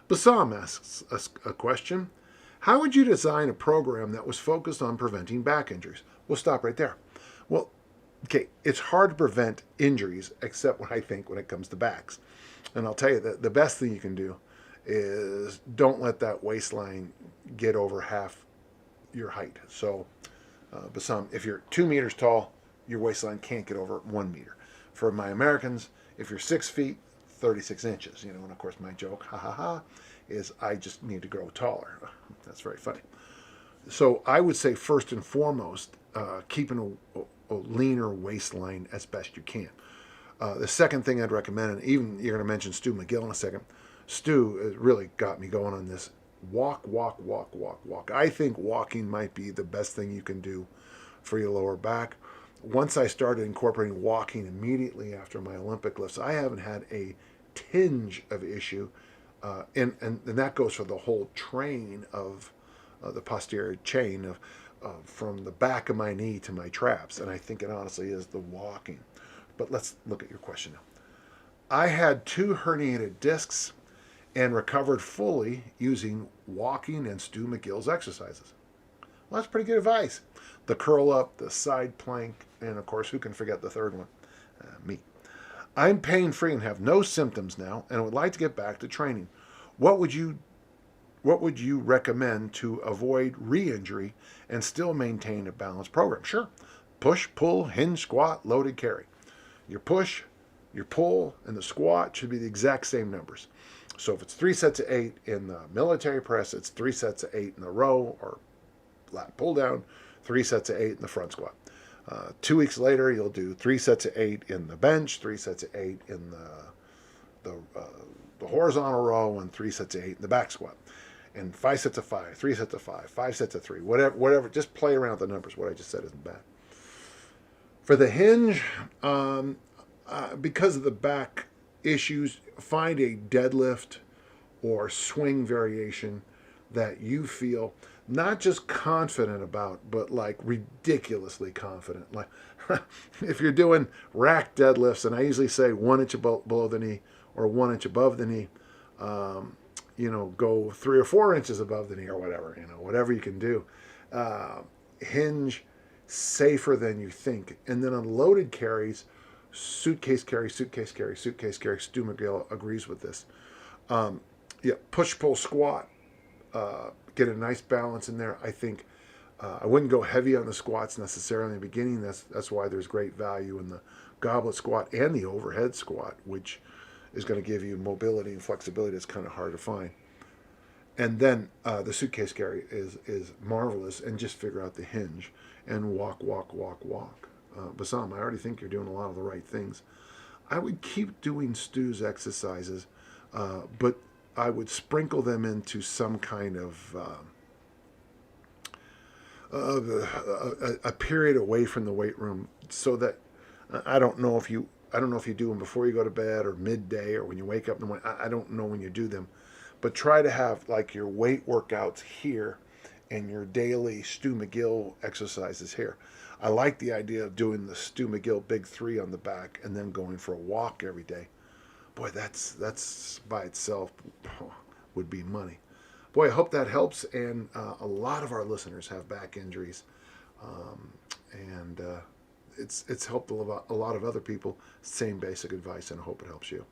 Bassam asks us a question. How would you design a program that was focused on preventing back injuries? We'll stop right there. Well, okay, it's hard to prevent injuries, except when I think when it comes to backs. And I'll tell you that the best thing you can do is don't let that waistline get over half your height. So, Bassam, if you're 2 meters tall, your waistline can't get over 1 meter. For my Americans, if you're 6 feet, 36 inches, and of course my joke, ha ha ha, is I just need to grow taller. That's very funny. So I would say first and foremost, keeping a leaner waistline as best you can. The second thing I'd recommend, and even you're going to mention Stu McGill in a second, Stu has really got me going on this. Walk, walk, walk, walk, walk. I think walking might be the best thing you can do for your lower back. Once I started incorporating walking immediately after my Olympic lifts, I haven't had a tinge of issue. And that goes for the whole train of the posterior chain of from the back of my knee to my traps. And I think it honestly is the walking. But let's look at your question now. I had 2 herniated discs and recovered fully using walking and Stu McGill's exercises. Well, that's pretty good advice. The curl up, the side plank, and of course, who can forget the third one? Me. I'm pain-free and have no symptoms now and would like to get back to training. What would you recommend to avoid re-injury and still maintain a balanced program? Sure. Push, pull, hinge, squat, loaded carry. Your push, your pull, and the squat should be the exact same numbers. So if it's 3 sets of 8 in the military press, it's 3 sets of 8 in the row or lat pull down, 3 sets of 8 in the front squat. 2 weeks later, you'll do 3 sets of 8 in the bench, 3 sets of 8 in the horizontal row, and 3 sets of 8 in the back squat. And 5 sets of 5, 3 sets of 5, 5 sets of 3, whatever. Just play around with the numbers. What I just said isn't bad. For the hinge, because of the back issues, find a deadlift or swing variation that you feel not just confident about, but like ridiculously confident. Like if you're doing rack deadlifts, and I usually say 1 inch below the knee or 1 inch above the knee, go 3 or 4 inches above the knee or whatever, whatever you can do. Hinge safer than you think. And then on loaded carries, suitcase carry, suitcase carry, suitcase carry. Stu McGill agrees with this. Push, pull, squat. Get a nice balance in there. I think I wouldn't go heavy on the squats necessarily in the beginning. That's why there's great value in the goblet squat and the overhead squat, which is going to give you mobility and flexibility that's kind of hard to find. And then the suitcase carry is marvelous, and just figure out the hinge and walk, walk, walk, walk. Bassam, I already think you're doing a lot of the right things. I would keep doing Stu's exercises, but I would sprinkle them into some kind of a period away from the weight room, so that I don't know if you do them before you go to bed or midday or when you wake up in the morning. I don't know when you do them, but try to have like your weight workouts here and your daily Stu McGill exercises here. I like the idea of doing the Stu McGill Big 3 on the back and then going for a walk every day. Boy, that's by itself would be money. Boy, I hope that helps. And a lot of our listeners have back injuries, and it's helped a lot of other people. Same basic advice, and I hope it helps you.